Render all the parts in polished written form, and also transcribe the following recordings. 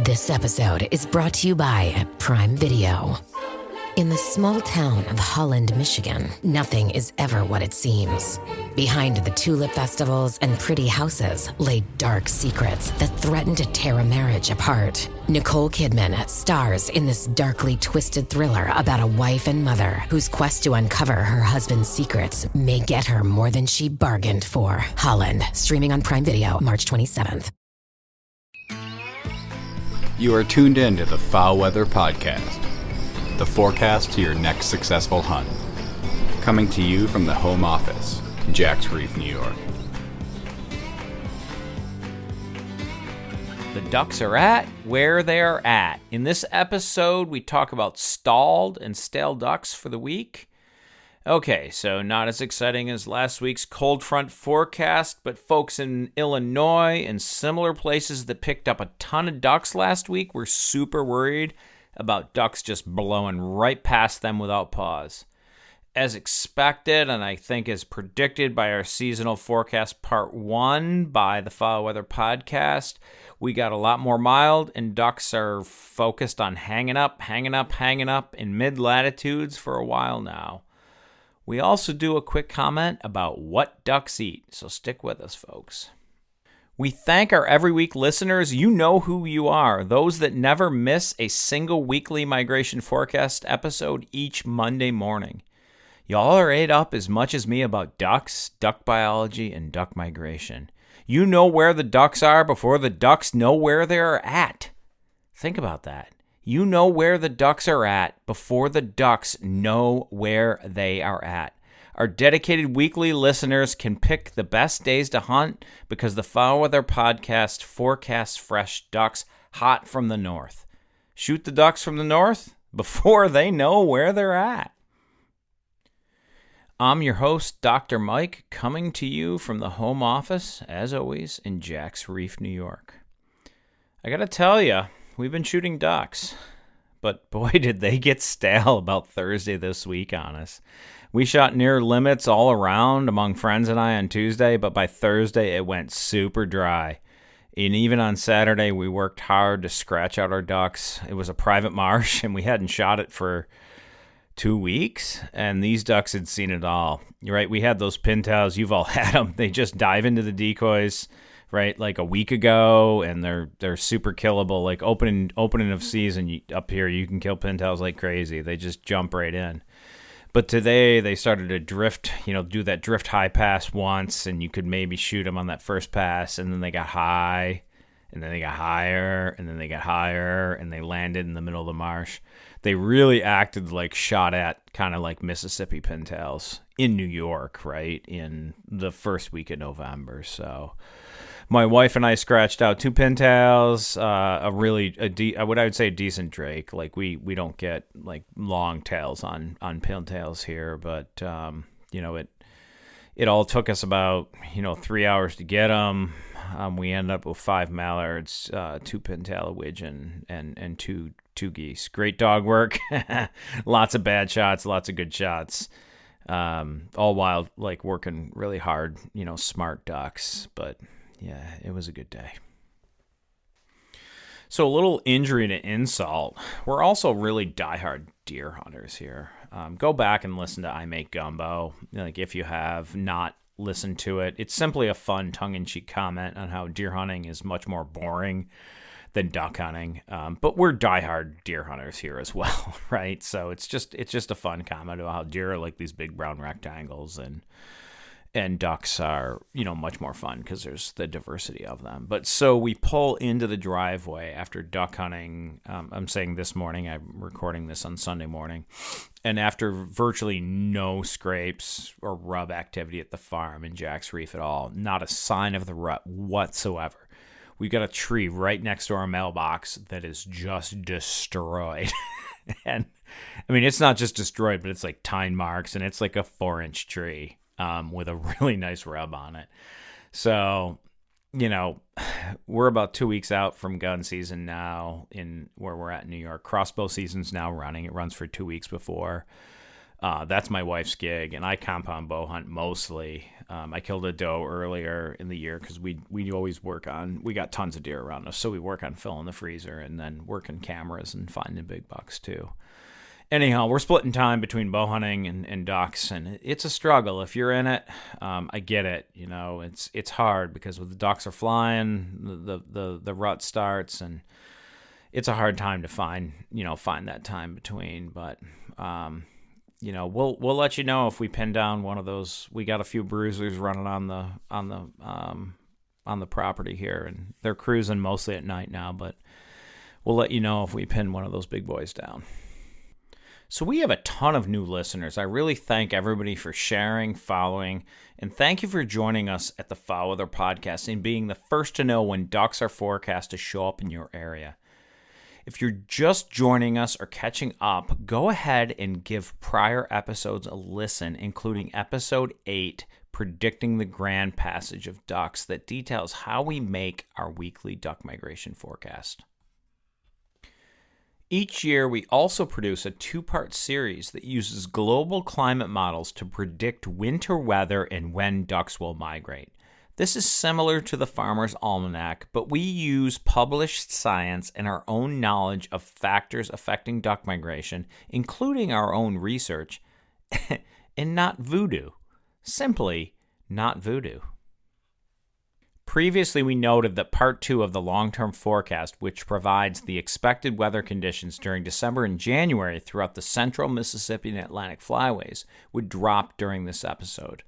This episode is brought to you by Prime Video. In the small town of Holland, Michigan, nothing is ever what it seems. Behind the tulip festivals and pretty houses lay dark secrets that threaten to tear a marriage apart. Nicole Kidman stars in this darkly twisted thriller about a wife and mother whose quest to uncover her husband's secrets may get her more than she bargained for. Holland, streaming on Prime Video March 27th. You are tuned in to the Foul Weather Podcast, the forecast to your next successful hunt. Coming to you from the home office, Jack's Reef, New York. The ducks are at where they are at. In this episode, we talk about stalled and stale ducks for the week. Okay, so not as exciting as last week's cold front forecast, but folks in Illinois and similar places that picked up a ton of ducks last week were super worried about ducks just blowing right past them without pause. As expected, and I think as predicted by our seasonal forecast part 1 by the Foul Weather Podcast, we got a lot more mild, and ducks are focused on hanging up in mid-latitudes for a while now. We also do a quick comment about what ducks eat, so stick with us, folks. We thank our every week listeners. You know who you are. Those that never miss a single weekly migration forecast episode each Monday morning. Y'all are ate up as much as me about ducks, duck biology, and duck migration. You know where the ducks are before the ducks know where they're at. Think about that. You know where the ducks are at before the ducks know where they are at. Our dedicated weekly listeners can pick the best days to hunt because the Foul Weather Podcast forecasts fresh ducks hot from the north. Shoot the ducks from the north before they know where they're at. I'm your host, Dr. Mike, coming to you from the home office, as always, in Jack's Reef, New York. I gotta tell you, we've been shooting ducks, but boy, did they get stale about Thursday this week on us. We shot near limits all around among friends and I on Tuesday, but by Thursday it went super dry. And even on Saturday, we worked hard to scratch out our ducks. It was a private marsh, and we hadn't shot it for 2 weeks, and these ducks had seen it all. You're right, we had those pintails. You've all had them. They just dive into the decoys, right, like a week ago, and they're super killable. Like opening of season up here, you can kill pintails like crazy. They just jump right in. But today they started to drift, do that drift high pass once, and you could maybe shoot them on that first pass, and then they got high, and then they got higher, and then they got higher, and they landed in the middle of the marsh. They really acted like shot at, kind of like Mississippi pintails in New York, right, in the first week of November. So my wife and I scratched out 2 pintails, what I would say a decent drake. Like we don't get like long tails on pintails here, but it all took us about 3 hours to get them. We ended up with 5 mallards, 2 pintail, a widgeon, and two geese. Great dog work. Lots of bad shots, lots of good shots. All while like working really hard, smart ducks. But yeah, it was a good day. So a little injury to insult. We're also really diehard deer hunters here. Go back and listen to I Make Gumbo. Like if you have not listened to it, it's simply a fun tongue-in-cheek comment on how deer hunting is much more boring than duck hunting. But we're diehard deer hunters here as well, right? So it's just a fun comment about how deer are like these big brown rectangles, and ducks are, much more fun because there's the diversity of them. But so we pull into the driveway after duck hunting. I'm saying this morning, I'm recording this on Sunday morning. And after virtually no scrapes or rub activity at the farm in Jack's Reef at all, not a sign of the rut whatsoever. We've got a tree right next to our mailbox that is just destroyed. And I mean, it's not just destroyed, but it's like tine marks, and it's like a 4-inch tree. With a really nice rub on it. So, we're about 2 weeks out from gun season now in where we're at in New York. Crossbow season's now running. It runs for 2 weeks before. That's my wife's gig, and I compound bow hunt mostly. I killed a doe earlier in the year because we always we got tons of deer around us, so we work on filling the freezer and then working cameras and finding big bucks too. Anyhow, we're splitting time between bow hunting and ducks, and it's a struggle. If you're in it, I get it. You know, it's hard because when the ducks are flying, the rut starts, and it's a hard time to find that time between. But we'll let you know if we pin down one of those. We got a few bruisers running on the property here, and they're cruising mostly at night now. But we'll let you know if we pin one of those big boys down. So we have a ton of new listeners. I really thank everybody for sharing, following, and thank you for joining us at the Foul Weather Podcast and being the first to know when ducks are forecast to show up in your area. If you're just joining us or catching up, go ahead and give prior episodes a listen, including episode 8, Predicting the Grand Passage of Ducks, that details how we make our weekly duck migration forecast. Each year, we also produce a 2-part series that uses global climate models to predict winter weather and when ducks will migrate. This is similar to the Farmer's Almanac, but we use published science and our own knowledge of factors affecting duck migration, including our own research, and not voodoo. Simply, not voodoo. Previously, we noted that Part 2 of the long-term forecast, which provides the expected weather conditions during December and January throughout the central Mississippi and Atlantic flyways, would drop during this episode.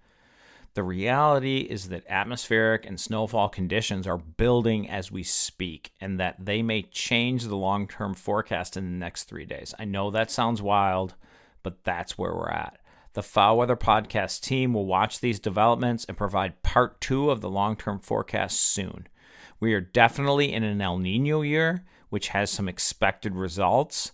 The reality is that atmospheric and snowfall conditions are building as we speak, and that they may change the long-term forecast in the next 3 days. I know that sounds wild, but that's where we're at. The Foul Weather Podcast team will watch these developments and provide Part 2 of the long-term forecast soon. We are definitely in an El Nino year, which has some expected results,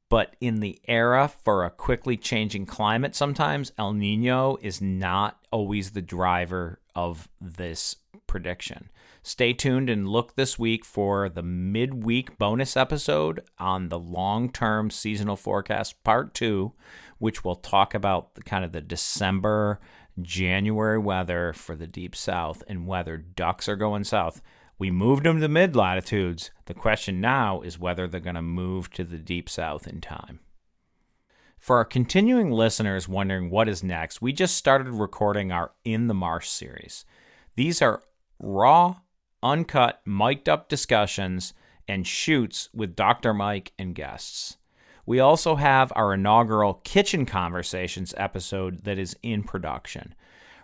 but in the era for a quickly changing climate sometimes, El Nino is not always the driver of this prediction. Stay tuned and look this week for the midweek bonus episode on the long-term seasonal forecast Part 2, which will talk about the December, January weather for the Deep South and whether ducks are going south. We moved them to mid-latitudes. The question now is whether they're going to move to the Deep South in time. For our continuing listeners wondering what is next, we just started recording our In the Marsh series. These are raw, uncut, mic'd up discussions and shoots with Dr. Mike and guests. We also have our inaugural Kitchen Conversations episode that is in production.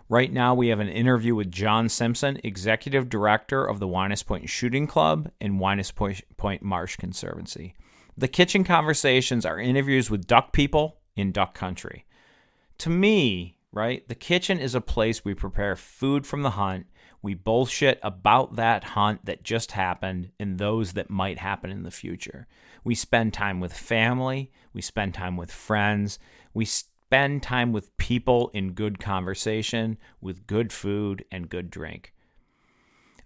Right now, we have an interview with John Simpson, Executive Director of the Winus Point Shooting Club and Winus Point Marsh Conservancy. The Kitchen Conversations are interviews with duck people in duck country. To me, the kitchen is a place we prepare food from the hunt. We bullshit about that hunt that just happened and those that might happen in the future. We spend time with family. We spend time with friends. We spend time with people in good conversation, with good food and good drink.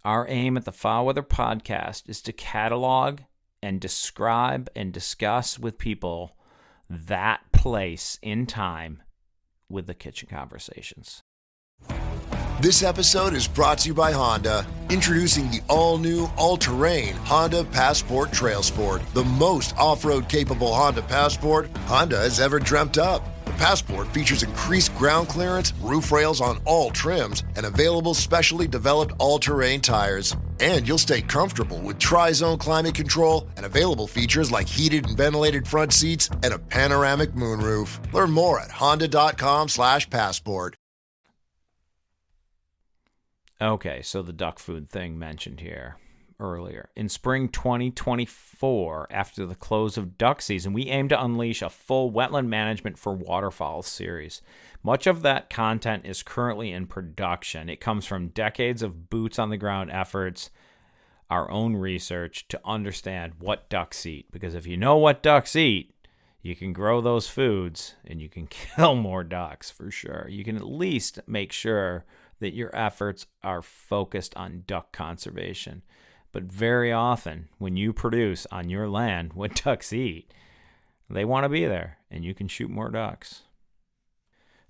Our aim at the Foul Weather Podcast is to catalog and describe and discuss with people that place in time with the Kitchen Conversations. This episode is brought to you by Honda. Introducing the all-new, all-terrain Honda Passport Trail Sport, the most off-road capable Honda Passport Honda has ever dreamt up. The Passport features increased ground clearance, roof rails on all trims, and available specially developed all-terrain tires. And you'll stay comfortable with tri-zone climate control and available features like heated and ventilated front seats and a panoramic moonroof. Learn more at honda.com/passport. Okay, so the duck food thing mentioned here earlier. In spring 2024, after the close of duck season, we aim to unleash a full wetland management for waterfowl series. Much of that content is currently in production. It comes from decades of boots-on-the-ground efforts, our own research to understand what ducks eat. Because if you know what ducks eat, you can grow those foods and you can kill more ducks for sure. You can at least make sure that your efforts are focused on duck conservation. But very often, when you produce on your land what ducks eat, they want to be there, and you can shoot more ducks.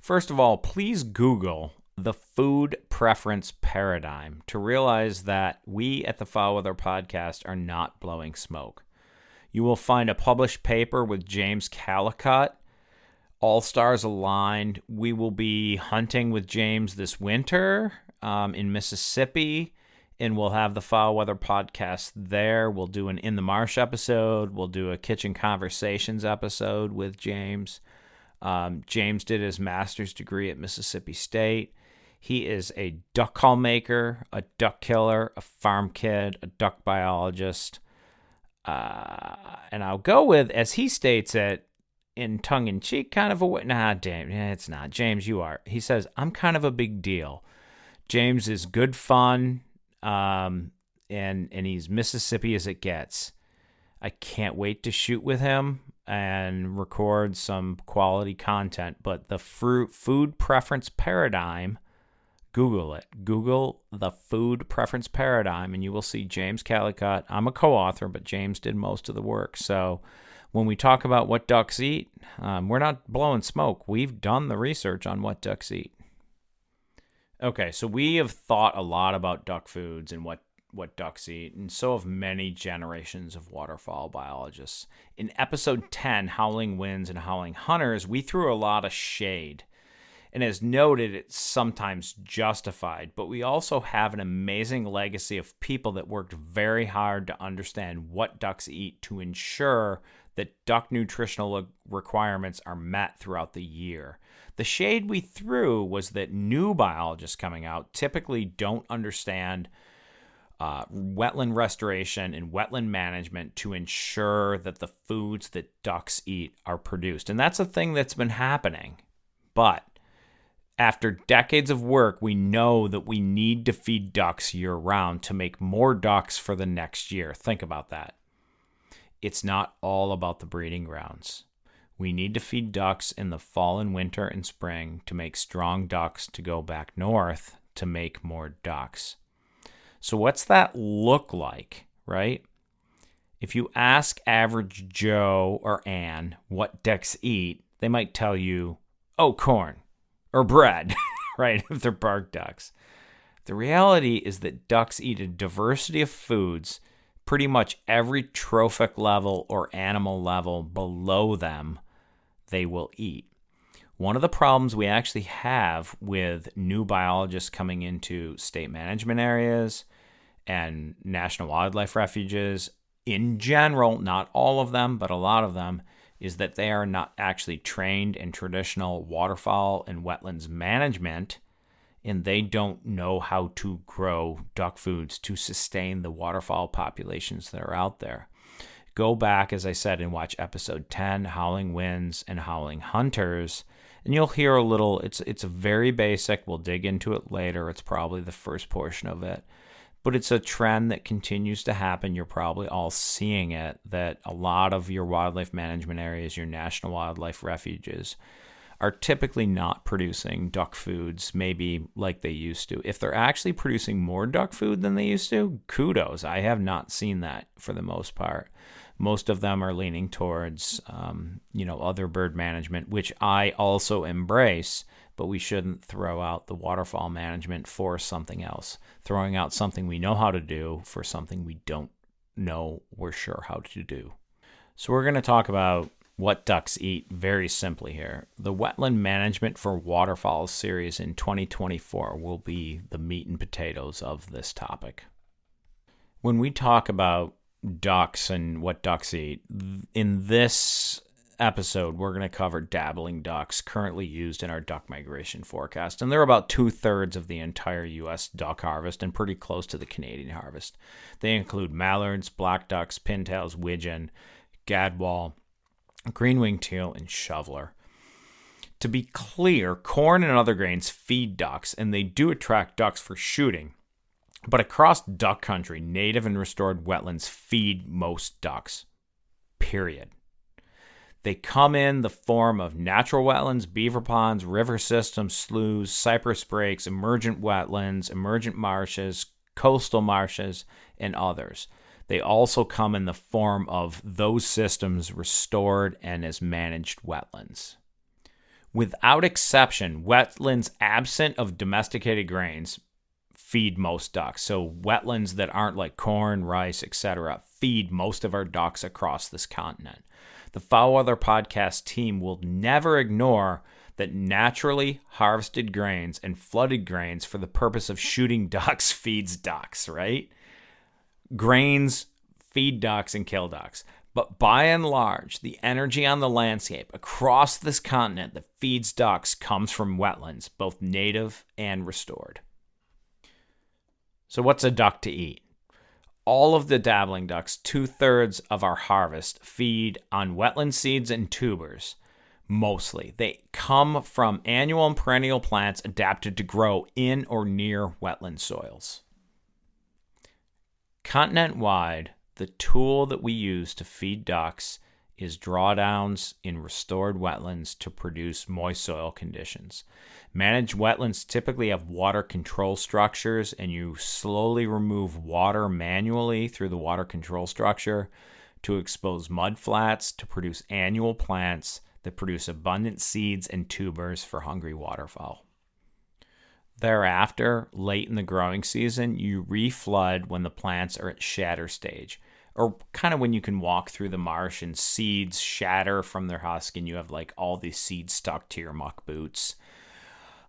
First of all, please Google the food preference paradigm to realize that we at the Foul Weather Podcast are not blowing smoke. You will find a published paper with James Callicutt, all stars aligned. We will be hunting with James this winter in Mississippi, and we'll have the Foul Weather Podcast there. We'll do an In the Marsh episode. We'll do a Kitchen Conversations episode with James. James did his master's degree at Mississippi State. He is a duck call maker, a duck killer, a farm kid, a duck biologist. And I'll go with, as he states it, in tongue-in-cheek, kind of a... Nah, James, it's not. James, you are. He says, I'm kind of a big deal. James is good fun, and he's Mississippi as it gets. I can't wait to shoot with him and record some quality content. But the food preference paradigm, Google it. Google the food preference paradigm, and you will see James Callicutt. I'm a co-author, but James did most of the work. So when we talk about what ducks eat, we're not blowing smoke. We've done the research on what ducks eat. Okay, so we have thought a lot about duck foods and what ducks eat, and so have many generations of waterfowl biologists. In episode 10, Howling Winds and Howling Hunters, we threw a lot of shade. And as noted, it's sometimes justified, but we also have an amazing legacy of people that worked very hard to understand what ducks eat to ensure that duck nutritional requirements are met throughout the year. The shade we threw was that new biologists coming out typically don't understand wetland restoration and wetland management to ensure that the foods that ducks eat are produced. And that's a thing that's been happening. But after decades of work, we know that we need to feed ducks year-round to make more ducks for the next year. Think about that. It's not all about the breeding grounds. We need to feed ducks in the fall and winter and spring to make strong ducks to go back north to make more ducks. So what's that look like, right? If you ask average Joe or Ann what ducks eat, they might tell you, oh, corn. Or bread, right, if they're bark ducks. The reality is that ducks eat a diversity of foods, pretty much every trophic level or animal level below them they will eat. One of the problems we actually have with new biologists coming into state management areas and national wildlife refuges, in general, not all of them, but a lot of them, is that they are not actually trained in traditional waterfowl and wetlands management, and they don't know how to grow duck foods to sustain the waterfowl populations that are out there. Go back, as I said, and watch episode 10, Howling Winds and Howling Hunters, and you'll hear a little, it's a very basic, we'll dig into it later, it's probably the first portion of it. But it's a trend that continues to happen. You're probably all seeing it, that a lot of your wildlife management areas, your national wildlife refuges, are typically not producing duck foods maybe like they used to. If they're actually producing more duck food than they used to, kudos. I have not seen that for the most part. Most of them are leaning towards, other bird management, which I also embrace. But we shouldn't throw out the waterfowl management for something else. Throwing out something we know how to do for something we don't know we're sure how to do. So we're going to talk about what ducks eat very simply here. The Wetland Management for Waterfowl series in 2024 will be the meat and potatoes of this topic. When we talk about ducks and what ducks eat, in this episode, we're going to cover dabbling ducks currently used in our duck migration forecast. And they're about 2/3 of the entire U.S. duck harvest and pretty close to the Canadian harvest. They include mallards, black ducks, pintails, widgeon, gadwall, green-winged teal, and shoveler. To be clear, corn and other grains feed ducks, and they do attract ducks for shooting. But across duck country, native and restored wetlands feed most ducks. Period. They come in the form of natural wetlands, beaver ponds, river systems, sloughs, cypress breaks, emergent wetlands, emergent marshes, coastal marshes, and others. They also come in the form of those systems restored and as managed wetlands. Without exception, wetlands absent of domesticated grains feed most ducks. So wetlands that aren't like corn, rice, etc. feed most of our ducks across this continent. The Foul Weather Podcast team will never ignore that naturally harvested grains and flooded grains for the purpose of shooting ducks feeds ducks, right? Grains feed ducks and kill ducks. But by and large, the energy on the landscape across this continent that feeds ducks comes from wetlands, both native and restored. So what's a duck to eat? All of the dabbling ducks, 2/3 of our harvest, feed on wetland seeds and tubers, mostly. They come from annual and perennial plants adapted to grow in or near wetland soils. Continent-wide, the tool that we use to feed ducks is drawdowns in restored wetlands to produce moist soil conditions. Managed wetlands typically have water control structures, and you slowly remove water manually through the water control structure to expose mud flats to produce annual plants that produce abundant seeds and tubers for hungry waterfowl. Thereafter, late in the growing season, you reflood when the plants are at shatter stage, or kind of when you can walk through the marsh and seeds shatter from their husk and you have like all these seeds stuck to your muck boots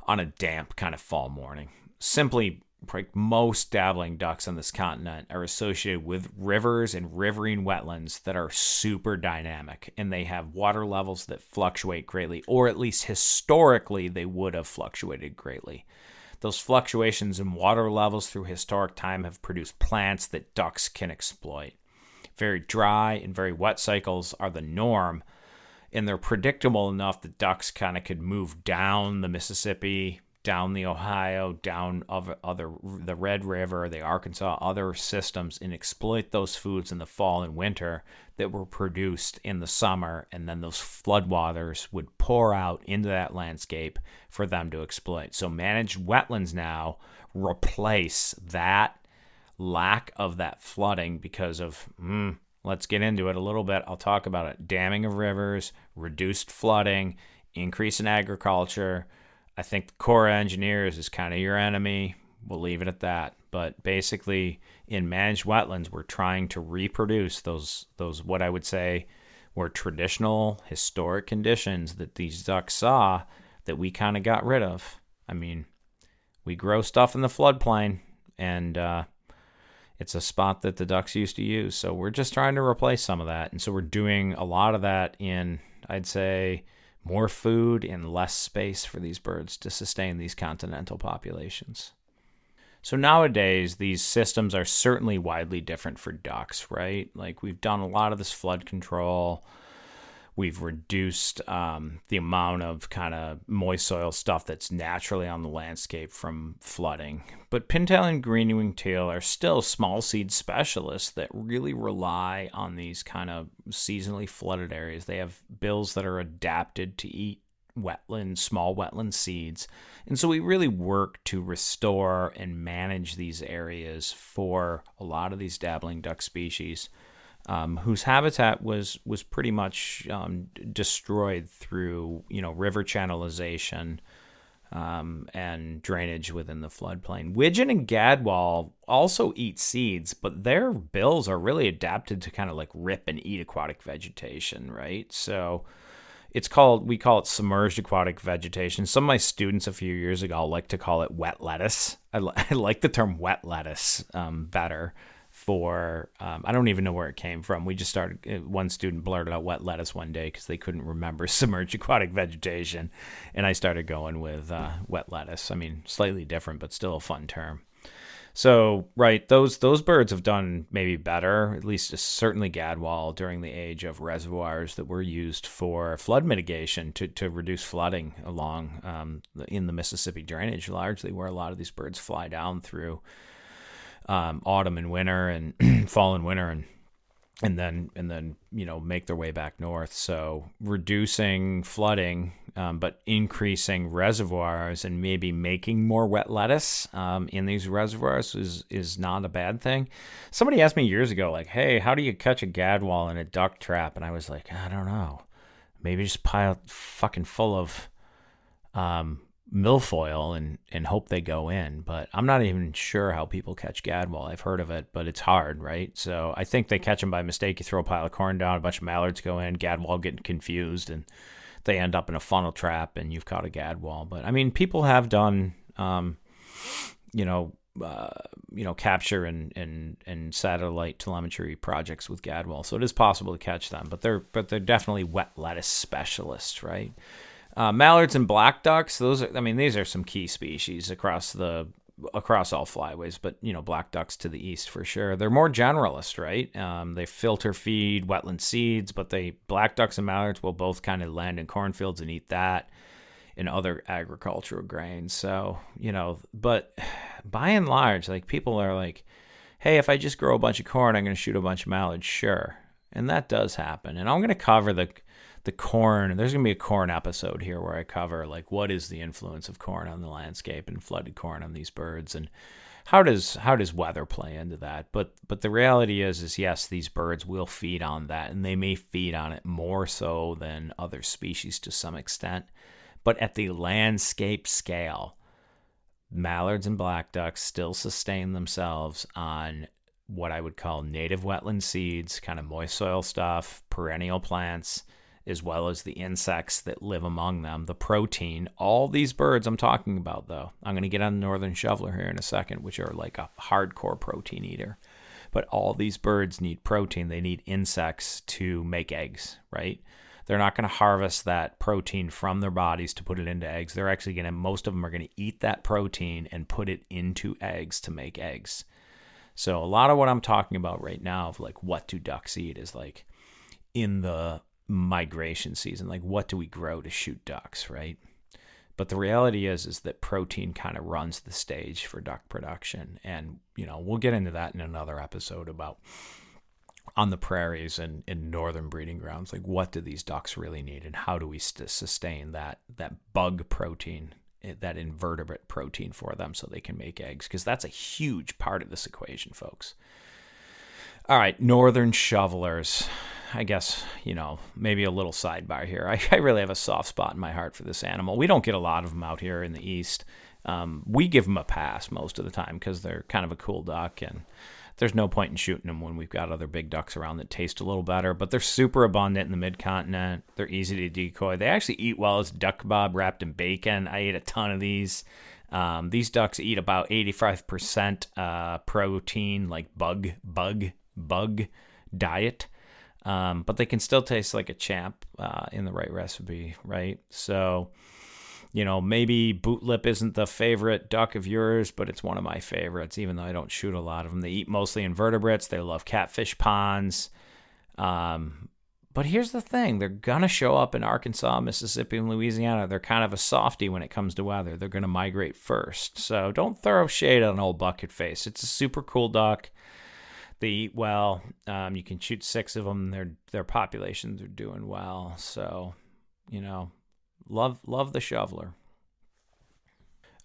on a damp kind of fall morning. Simply, like most dabbling ducks on this continent are associated with rivers and riverine wetlands that are super dynamic, and they have water levels that fluctuate greatly, or at least historically they would have fluctuated greatly. Those fluctuations in water levels through historic time have produced plants that ducks can exploit. Very dry and very wet cycles are the norm, and they're predictable enough that ducks kind of could move down the Mississippi, down the Ohio, down the Red River, the Arkansas, other systems, and exploit those foods in the fall and winter that were produced in the summer, and then those floodwaters would pour out into that landscape for them to exploit. So managed wetlands now replace that lack of that flooding because of, let's get into it a little bit. I'll talk about it. Damming of rivers, reduced flooding, increase in agriculture. I think the Corps of Engineers is kind of your enemy. We'll leave it at that. But basically, in managed wetlands, we're trying to reproduce those what I would say were traditional historic conditions that these ducks saw that we kind of got rid of. I mean, we grow stuff in the floodplain, and it's a spot that the ducks used to use. So we're just trying to replace some of that. And so we're doing a lot of that in, I'd say, more food and less space for these birds to sustain these continental populations. So nowadays, these systems are certainly widely different for ducks, right? Like, we've done a lot of this flood control. We've reduced the amount of kind of moist soil stuff that's naturally on the landscape from flooding. But pintail and green-winged teal are still small seed specialists that really rely on these kind of seasonally flooded areas. They have bills that are adapted to eat small wetland seeds. And so we really work to restore and manage these areas for a lot of these dabbling duck species, whose habitat was pretty much destroyed through river channelization and drainage within the floodplain. Widgeon and gadwall also eat seeds, but their bills are really adapted to kind of like rip and eat aquatic vegetation, right? So we call it submerged aquatic vegetation. Some of my students a few years ago like to call it wet lettuce. I like the term wet lettuce better. I don't even know where it came from. We just started, one student blurted out wet lettuce one day because they couldn't remember submerged aquatic vegetation. And I started going with wet lettuce. I mean, slightly different, but still a fun term. So, right, those birds have done maybe better, at least certainly gadwall, during the age of reservoirs that were used for flood mitigation to reduce flooding along in the Mississippi drainage, largely where a lot of these birds fly down through autumn and winter and fall and winter and then make their way back north. So reducing flooding, but increasing reservoirs and maybe making more wet lettuce in these reservoirs is not a bad thing. Somebody asked me years ago, like, hey, how do you catch a gadwall in a duck trap? And I was like, I don't know. Maybe just pile fucking full of milfoil and hope they go in. But I'm not even sure how people catch gadwall. I've heard of it, but it's hard, right? So I think they catch them by mistake. You throw a pile of corn down, a bunch of mallards go in, gadwall getting confused, and they end up in a funnel trap, and you've caught a gadwall. But I mean, people have done, capture and satellite telemetry projects with gadwall, so it is possible to catch them. But they're definitely wet lettuce specialists, right? Mallards and black ducks, these are some key species across all flyways, but black ducks to the east for sure. They're more generalist, right? They filter feed wetland seeds, but black ducks and mallards will both kind of land in cornfields and eat that and other agricultural grains. So, but by and large, like, people are like, hey, if I just grow a bunch of corn, I'm going to shoot a bunch of mallards. Sure. And that does happen. And I'm going to cover the corn. There's going to be a corn episode here where I cover, like, what is the influence of corn on the landscape and flooded corn on these birds, and how does weather play into that? But the reality is yes, these birds will feed on that, and they may feed on it more so than other species to some extent. But at the landscape scale, mallards and black ducks still sustain themselves on what I would call native wetland seeds, kind of moist soil stuff, perennial plants, as well as the insects that live among them, the protein. All these birds I'm talking about, though, I'm going to get on the northern shoveler here in a second, which are like a hardcore protein eater. But all these birds need protein. They need insects to make eggs, right? They're not going to harvest that protein from their bodies to put it into eggs. They're actually most of them are going to eat that protein and put it into eggs to make eggs. So a lot of what I'm talking about right now of, like, what do ducks eat is, like, in the migration season, like, what do we grow to shoot ducks, right? But the reality is that protein kind of runs the stage for duck production. And, we'll get into that in another episode about on the prairies and in northern breeding grounds, like, what do these ducks really need, and how do we sustain that bug protein, that invertebrate protein for them so they can make eggs, because that's a huge part of this equation, folks. All right, northern shovelers. I guess, maybe a little sidebar here. I really have a soft spot in my heart for this animal. We don't get a lot of them out here in the east. We give them a pass most of the time because they're kind of a cool duck, and there's no point in shooting them when we've got other big ducks around that taste a little better. But they're super abundant in the mid-continent. They're easy to decoy. They actually eat well as duck kebab wrapped in bacon. I ate a ton of these. These ducks eat about 85% protein, like bug diet. But they can still taste like a champ in the right recipe, right? So, maybe bootlip isn't the favorite duck of yours, but it's one of my favorites, even though I don't shoot a lot of them. They eat mostly invertebrates. They love catfish ponds. But here's the thing. They're going to show up in Arkansas, Mississippi, and Louisiana. They're kind of a softie when it comes to weather. They're going to migrate first. So don't throw shade on old bucket face. It's a super cool duck. They eat well. You can shoot 6 of them. Their populations are doing well. So, love the shoveler.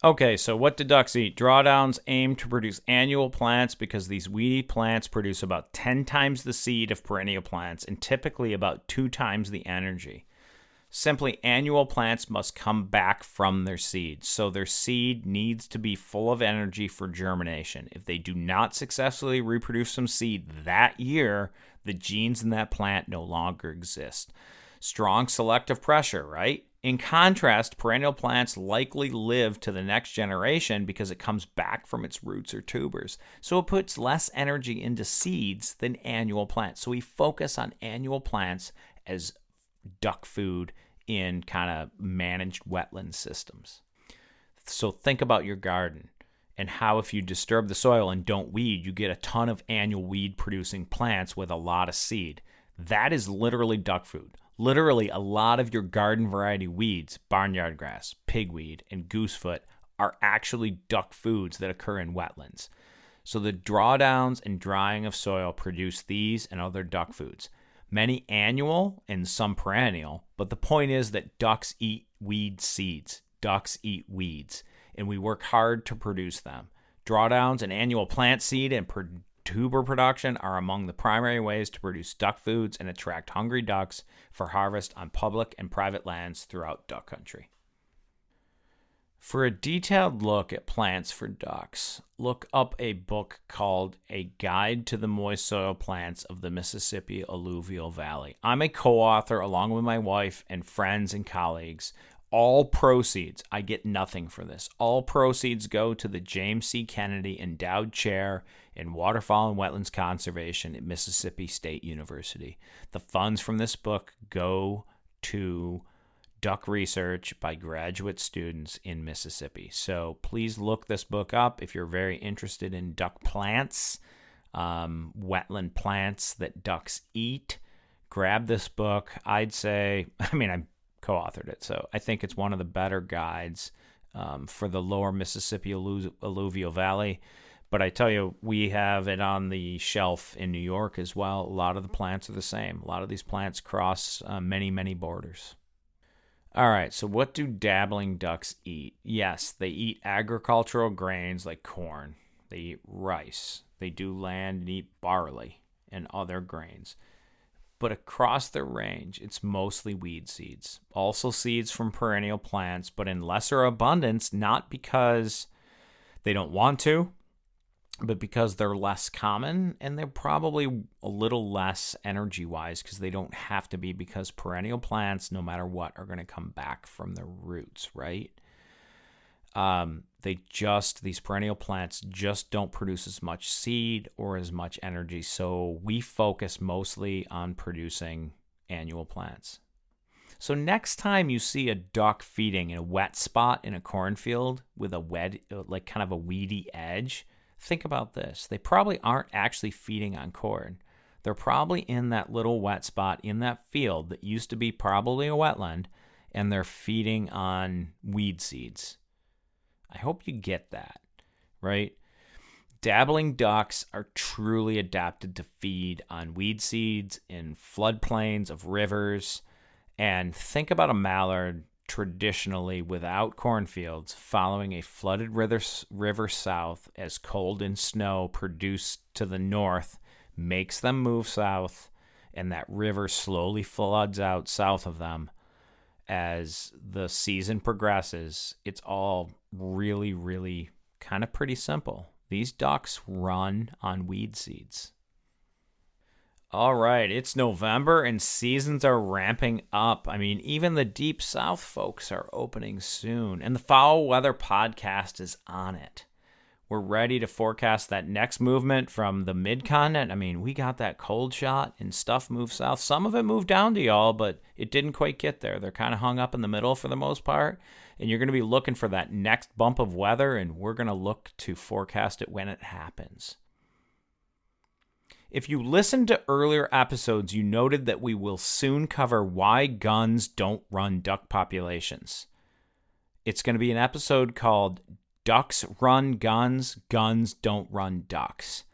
Okay, so what do ducks eat? Drawdowns aim to produce annual plants because these weedy plants produce about 10 times the seed of perennial plants and typically about 2 times the energy. Simply, annual plants must come back from their seed, so their seed needs to be full of energy for germination. If they do not successfully reproduce some seed that year, the genes in that plant no longer exist. Strong selective pressure, right? In contrast, perennial plants likely live to the next generation because it comes back from its roots or tubers. So it puts less energy into seeds than annual plants. So we focus on annual plants as duck food in kind of managed wetland systems. So think about your garden and how if you disturb the soil and don't weed, you get a ton of annual weed-producing plants with a lot of seed. That is literally duck food. Literally, a lot of your garden variety weeds, barnyard grass, pigweed, and goosefoot, are actually duck foods that occur in wetlands. So the drawdowns and drying of soil produce these and other duck foods. Many annual and some perennial, but the point is that ducks eat weed seeds. Ducks eat weeds, and we work hard to produce them. Drawdowns and annual plant seed and tuber production are among the primary ways to produce duck foods and attract hungry ducks for harvest on public and private lands throughout duck country. For a detailed look at plants for ducks, look up a book called A Guide to the Moist Soil Plants of the Mississippi Alluvial Valley. I'm a co-author along with my wife and friends and colleagues. All proceeds, I get nothing for this. All proceeds go to the James C. Kennedy Endowed Chair in Waterfowl and Wetlands Conservation at Mississippi State University. The funds from this book go to duck research by graduate students in Mississippi. So please look this book up if you're very interested in duck plants, wetland plants that ducks eat. Grab this book. I'd say, I co-authored it, so I think it's one of the better guides for the lower Mississippi alluvial valley. But I tell you, we have it on the shelf in New York as well. A lot of the plants are the same. A lot of these plants cross many, many borders. All right, so what do dabbling ducks eat? Yes, they eat agricultural grains like corn. They eat rice. They do land and eat barley and other grains. But across their range, it's mostly weed seeds. Also seeds from perennial plants, but in lesser abundance, not because they don't want to, but because they're less common, and they're probably a little less energy-wise because they don't have to be, because perennial plants, no matter what, are going to come back from their roots, right? These perennial plants just don't produce as much seed or as much energy, so we focus mostly on producing annual plants. So next time you see a duck feeding in a wet spot in a cornfield with a like kind of a weedy edge, think about this. They probably aren't actually feeding on corn. They're probably in that little wet spot in that field that used to be probably a wetland, and they're feeding on weed seeds. I hope you get that, right? Dabbling ducks are truly adapted to feed on weed seeds in floodplains of rivers. And think about a mallard traditionally without cornfields following a flooded river south, as cold and snow produced to the north makes them move south, and that river slowly floods out south of them. As the season progresses, it's all really, really kind of pretty simple. These ducks run on weed seeds. All right, it's November and seasons are ramping up. Even the Deep South folks are opening soon, and the Foul Weather Podcast is on it. We're ready to forecast that next movement from the mid-continent. We got that cold shot and stuff moved south. Some of it moved down to y'all, but it didn't quite get there. They're kind of hung up in the middle for the most part, and you're going to be looking for that next bump of weather, and we're going to look to forecast it when it happens. If you listened to earlier episodes, you noted that we will soon cover why guns don't run duck populations. It's going to be an episode called Ducks Run Guns, Guns Don't Run Ducks.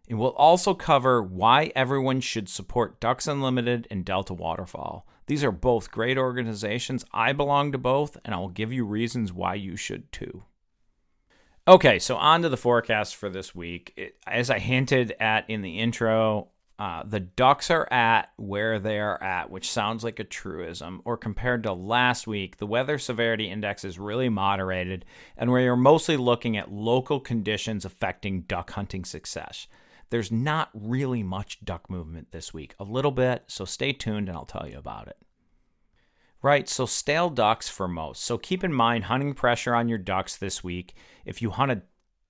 And we'll also cover why everyone should support Ducks Unlimited and Delta Waterfowl. These are both great organizations. I belong to both, and I'll give you reasons why you should too. Okay, so on to the forecast for this week. As I hinted at in the intro, the ducks are at where they are at, which sounds like a truism. Or compared to last week, the weather severity index is really moderated, and we are mostly looking at local conditions affecting duck hunting success. There's not really much duck movement this week. A little bit, so stay tuned and I'll tell you about it. Right, so stale ducks for most. So keep in mind hunting pressure on your ducks this week. If you hunt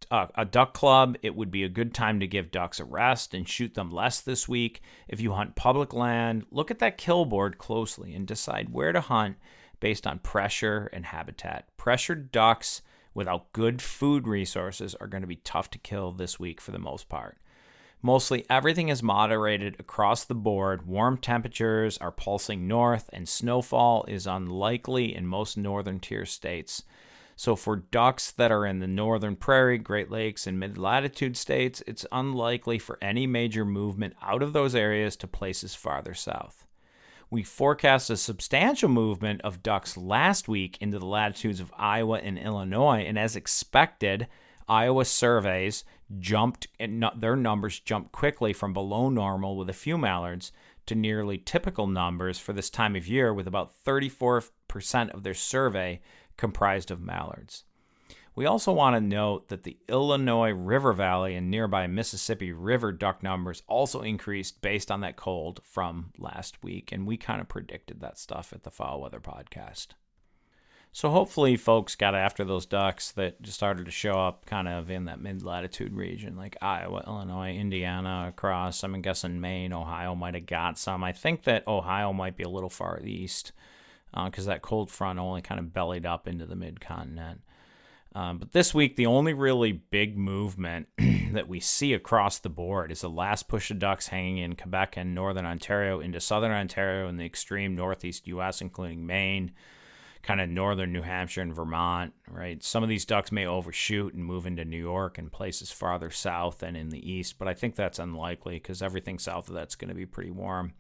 a duck club, it would be a good time to give ducks a rest and shoot them less this week. If you hunt public land, look at that kill board closely and decide where to hunt based on pressure and habitat. Pressured ducks without good food resources are going to be tough to kill this week for the most part. Mostly everything is moderated across the board. Warm temperatures are pulsing north, and snowfall is unlikely in most northern tier states. So for ducks that are in the northern prairie, Great Lakes, and mid-latitude states, it's unlikely for any major movement out of those areas to places farther south. We forecast a substantial movement of ducks last week into the latitudes of Iowa and Illinois, and as expected, Iowa surveys jumped, and their numbers jumped quickly from below normal with a few mallards to nearly typical numbers for this time of year, with about 34% of their survey comprised of mallards. We also want to note that the Illinois River Valley and nearby Mississippi River duck numbers also increased based on that cold from last week, and we kind of predicted that stuff at the Foul Weather Podcast. So hopefully folks got after those ducks that just started to show up kind of in that mid-latitude region, like Iowa, Illinois, Indiana, across. I'm guessing Maine, Ohio might have got some. I think that Ohio might be a little far east because that cold front only kind of bellied up into the mid-continent. But this week, the only really big movement that we see across the board is the last push of ducks hanging in Quebec and northern Ontario into southern Ontario and the extreme northeast U.S., including Maine, kind of northern New Hampshire and Vermont, right? Some of these ducks may overshoot and move into New York and places farther south and in the east, but I think that's unlikely because everything south of that's going to be pretty warm.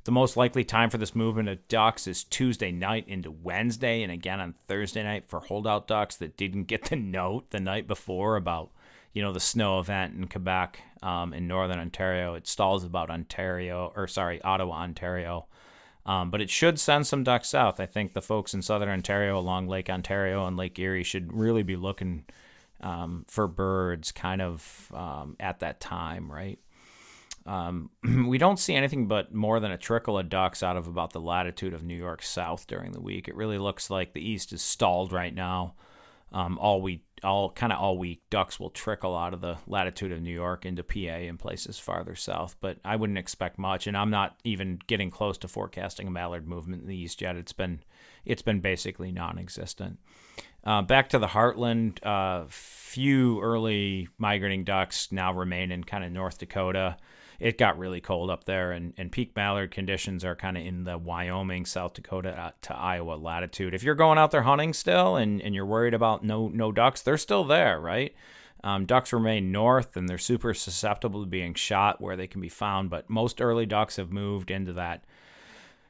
The most likely time for this movement of ducks is Tuesday night into Wednesday and again on Thursday night for holdout ducks that didn't get the note the night before about, the snow event in Quebec in northern Ontario. It stalls about Ottawa, Ontario. But it should send some ducks south. I think the folks in southern Ontario along Lake Ontario and Lake Erie should really be looking for birds kind of at that time, right? We don't see anything but more than a trickle of ducks out of about the latitude of New York south during the week. It really looks like the east is stalled right now. All week, ducks will trickle out of the latitude of New York into PA and places farther south, but I wouldn't expect much, and I'm not even getting close to forecasting a mallard movement in the east yet. It's been basically non-existent. Back to the heartland, few early migrating ducks now remain in kind of North Dakota. It got really cold up there, and peak mallard conditions are kind of in the Wyoming, South Dakota to Iowa latitude. If you're going out there hunting still and you're worried about no ducks, they're still there, right? Ducks remain north, and they're super susceptible to being shot where they can be found, but most early ducks have moved into that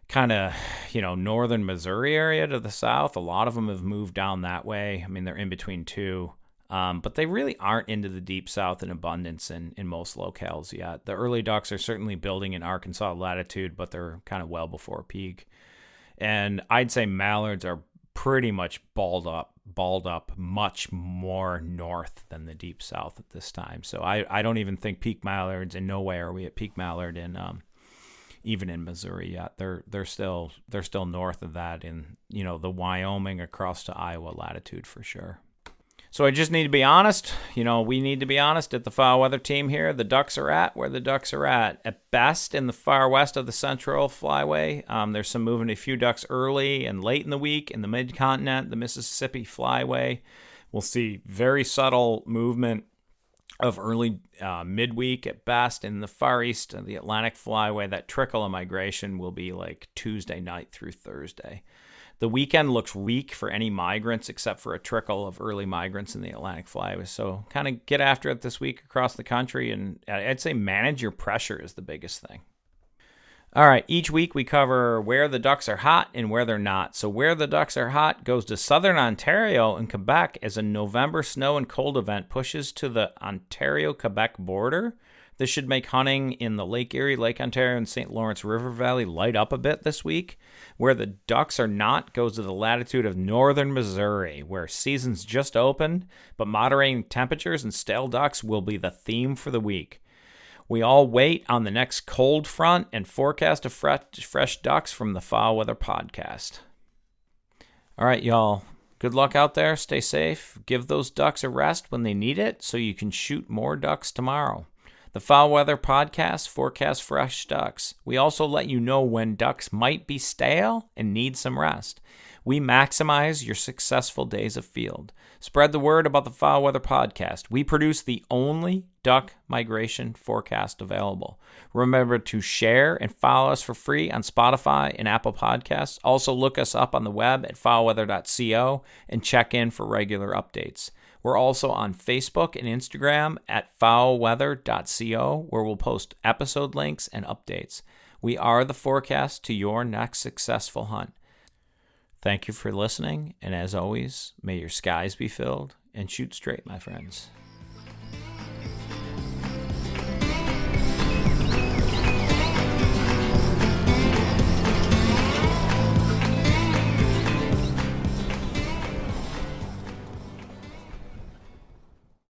kind of, northern Missouri area to the south. A lot of them have moved down that way. I mean, they're in between two. But they really aren't into the deep south in abundance in most locales yet. The early ducks are certainly building in Arkansas latitude, but they're kind of well before peak. And I'd say mallards are pretty much balled up much more north than the deep south at this time. So I don't even think peak mallards, and no way are we at peak mallard in even in Missouri yet. They're still north of that in the Wyoming across to Iowa latitude for sure. So I just need to be honest. We need to be honest at the Foul Weather team here. The ducks are at where the ducks are at. At best, in the far west of the Central Flyway, there's some movement, a few ducks early and late in the week. In the mid-continent, the Mississippi Flyway, we'll see very subtle movement of early midweek at best. In the far east of the Atlantic Flyway, that trickle of migration will be like Tuesday night through Thursday. The weekend looks weak for any migrants except for a trickle of early migrants in the Atlantic Flyway. So kind of get after it this week across the country, and I'd say manage your pressure is the biggest thing. All right, each week we cover where the ducks are hot and where they're not. So where the ducks are hot goes to southern Ontario and Quebec as a November snow and cold event pushes to the Ontario-Quebec border. This should make hunting in the Lake Erie, Lake Ontario, and St. Lawrence River Valley light up a bit this week. Where the ducks are not goes to the latitude of northern Missouri, where season's just opened, but moderating temperatures and stale ducks will be the theme for the week. We all wait on the next cold front and forecast of fresh ducks from the Foul Weather Podcast. All right, y'all. Good luck out there. Stay safe. Give those ducks a rest when they need it so you can shoot more ducks tomorrow. The Foul Weather Podcast forecasts fresh ducks. We also let you know when ducks might be stale and need some rest. We maximize your successful days of field. Spread the word about the Foul Weather Podcast. We produce the only duck migration forecast available. Remember to share and follow us for free on Spotify and Apple Podcasts. Also look us up on the web at foulweather.co and check in for regular updates. We're also on Facebook and Instagram at foulweather.co, where we'll post episode links and updates. We are the forecast to your next successful hunt. Thank you for listening, and as always, may your skies be filled and shoot straight, my friends.